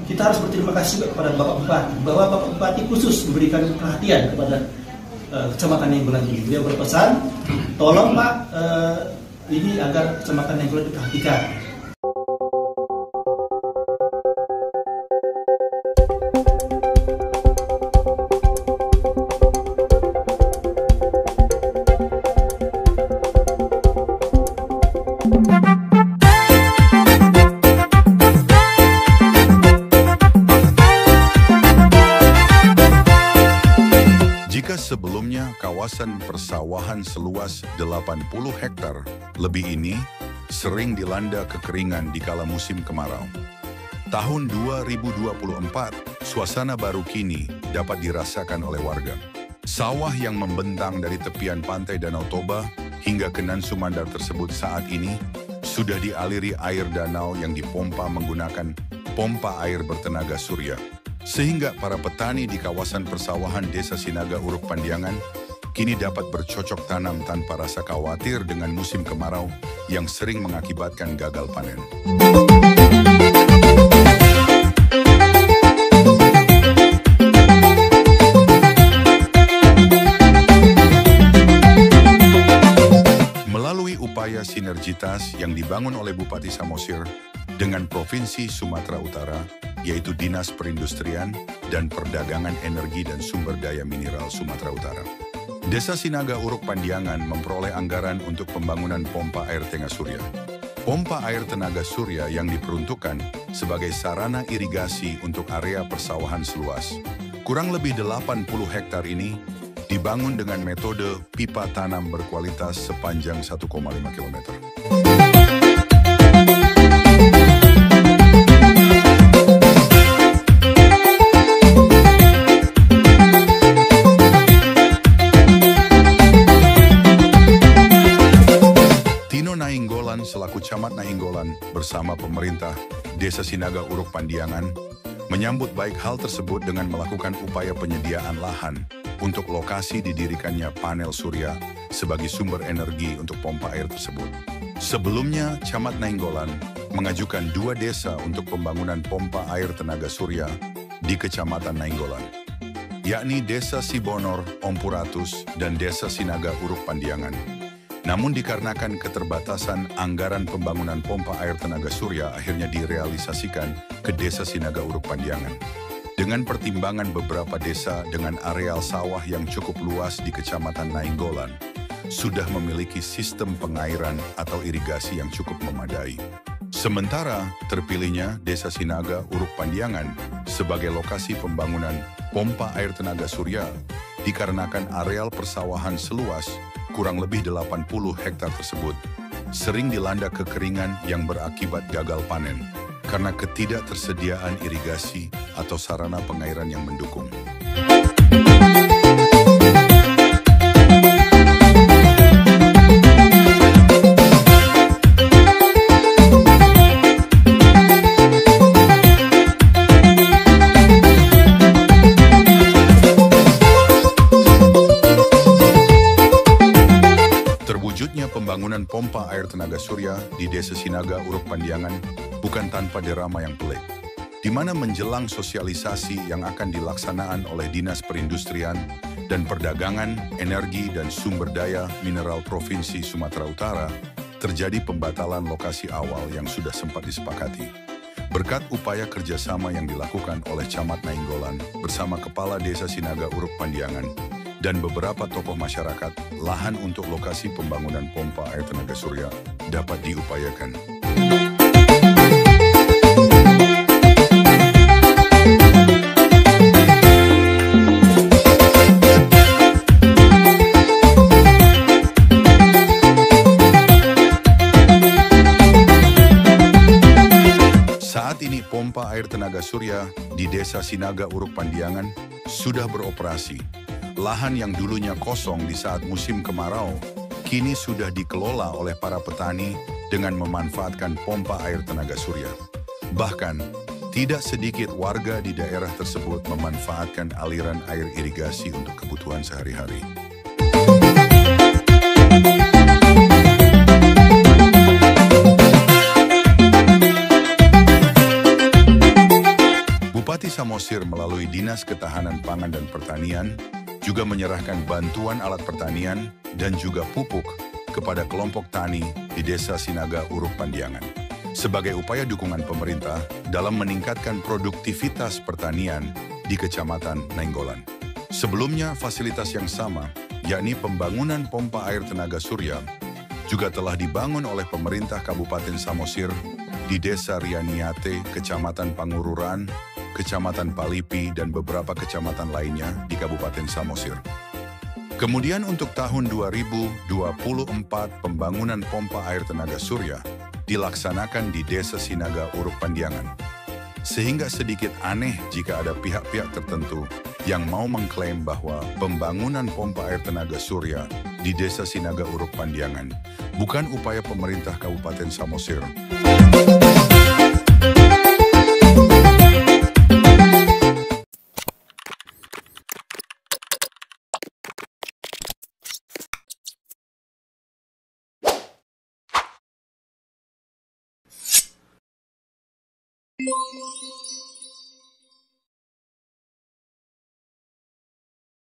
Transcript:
kita harus berterima kasih juga kepada Bapak Bupati, bahwa Bapak Bupati khusus memberikan perhatian kepada Kecamatan Nainggolan ini. Beliau berpesan, tolong Pak, ini agar Kecamatan Nainggolan diperhatikan. Sebelumnya, kawasan persawahan seluas 80 hektar lebih ini sering dilanda kekeringan di kala musim kemarau. Tahun 2024, suasana baru kini dapat dirasakan oleh warga. Sawah yang membentang dari tepian pantai Danau Toba hingga ke Nan Sumandar tersebut saat ini sudah dialiri air danau yang dipompa menggunakan pompa air bertenaga surya. Sehingga para petani di kawasan persawahan Desa Sinaga Uruk Pandiangan kini dapat bercocok tanam tanpa rasa khawatir dengan musim kemarau yang sering mengakibatkan gagal panen. Melalui upaya sinergitas yang dibangun oleh Bupati Samosir dengan Provinsi Sumatera Utara, yaitu Dinas Perindustrian dan Perdagangan Energi dan Sumber Daya Mineral Sumatera Utara. Desa Sinaga Uruk Pandiangan memperoleh anggaran untuk pembangunan pompa air tenaga surya. Pompa air tenaga surya yang diperuntukkan sebagai sarana irigasi untuk area persawahan seluas kurang lebih 80 hektar ini dibangun dengan metode pipa tanam berkualitas sepanjang 1,5 km. Selaku Camat Nainggolan bersama pemerintah Desa Sinaga Uruk Pandiangan menyambut baik hal tersebut dengan melakukan upaya penyediaan lahan untuk lokasi didirikannya panel surya sebagai sumber energi untuk pompa air tersebut. Sebelumnya, Camat Nainggolan mengajukan 2 desa untuk pembangunan pompa air tenaga surya di Kecamatan Nainggolan, yakni Desa Sibonor, Ompuratus, dan Desa Sinaga Uruk Pandiangan. Namun dikarenakan keterbatasan anggaran pembangunan pompa air tenaga surya akhirnya direalisasikan ke Desa Sinaga Uruk Pandiangan. Dengan pertimbangan beberapa desa dengan areal sawah yang cukup luas di Kecamatan Nainggolan sudah memiliki sistem pengairan atau irigasi yang cukup memadai. Sementara terpilihnya Desa Sinaga Uruk Pandiangan sebagai lokasi pembangunan pompa air tenaga surya dikarenakan areal persawahan seluas kurang lebih 80 hektar tersebut sering dilanda kekeringan yang berakibat gagal panen karena ketidaktersediaan irigasi atau sarana pengairan yang mendukung. Pembangunan pompa air tenaga surya di Desa Sinaga Uruk Pandiangan bukan tanpa drama yang pelik, di mana menjelang sosialisasi yang akan dilaksanakan oleh Dinas Perindustrian dan Perdagangan Energi dan Sumber Daya Mineral Provinsi Sumatera Utara, terjadi pembatalan lokasi awal yang sudah sempat disepakati. Berkat upaya kerjasama yang dilakukan oleh Camat Nainggolan bersama Kepala Desa Sinaga Uruk Pandiangan dan beberapa tokoh masyarakat, lahan untuk lokasi pembangunan pompa air tenaga surya dapat diupayakan. Saat ini pompa air tenaga surya di Desa Sinaga Uruk Pandiangan sudah beroperasi. Lahan yang dulunya kosong di saat musim kemarau, kini sudah dikelola oleh para petani dengan memanfaatkan pompa air tenaga surya. Bahkan, tidak sedikit warga di daerah tersebut memanfaatkan aliran air irigasi untuk kebutuhan sehari-hari. Bupati Samosir melalui Dinas Ketahanan Pangan dan Pertanian juga menyerahkan bantuan alat pertanian dan juga pupuk kepada kelompok tani di Desa Sinaga Uruk Pandiangan sebagai upaya dukungan pemerintah dalam meningkatkan produktivitas pertanian di Kecamatan Nainggolan. Sebelumnya, fasilitas yang sama, yakni pembangunan pompa air tenaga surya, juga telah dibangun oleh pemerintah Kabupaten Samosir di Desa Rianiate, Kecamatan Pangururan, Kecamatan Palipi, dan beberapa kecamatan lainnya di Kabupaten Samosir. Kemudian untuk tahun 2024, pembangunan pompa air tenaga surya dilaksanakan di Desa Sinaga Uruk Pandiangan. Sehingga sedikit aneh jika ada pihak-pihak tertentu yang mau mengklaim bahwa pembangunan pompa air tenaga surya di Desa Sinaga Uruk Pandiangan bukan upaya pemerintah Kabupaten Samosir. Thank you.